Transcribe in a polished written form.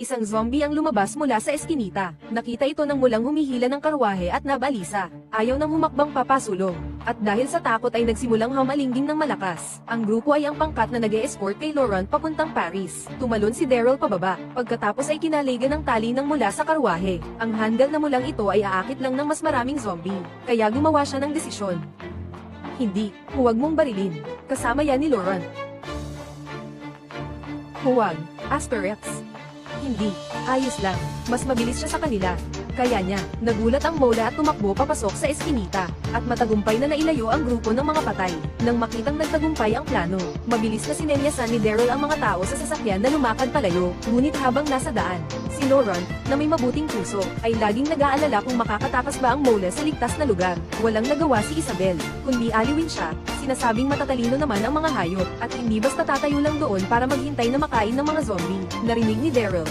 Isang zombie ang lumabas mula sa eskinita. Nakita ito nang mulang humihila ng karwahe at nabalisa. Ayaw nang humakbang papasulong. At dahil sa takot ay nagsimulang hamalingging ng malakas. Ang grupo ay ang pangkat na nag-e-escort kay Laurent papuntang Paris. Tumalon si Daryl pababa. Pagkatapos ay kinaligan ng tali ng mula sa karwahe. Ang handle na mulang ito ay aakit lang ng mas maraming zombie. Kaya gumawa siya ng desisyon. Hindi, huwag mong barilin. Kasama yan ni Laurent. Huwag, Asperex. Hindi, ayos lang. Mas mabilis siya sa kanila. Kaya niya, nagulat ang Mola at tumakbo papasok sa eskinita. At matagumpay na nailayo ang grupo ng mga patay. Nang makitang nagtagumpay ang plano, mabilis na sinenyasan ni Daryl ang mga tao sa sasakyan na lumakad palayo. Ngunit habang nasa daan, si Laurent, na may mabuting puso, ay laging nag-aalala kung makakatakas ba ang Mola sa ligtas na lugar. Walang nagawa si Isabel, kundi aliwin siya. Sinasabing matatalino naman ang mga hayop, at hindi basta tatayo lang doon para maghintay na makain ng mga zombie. Narinig ni Daryl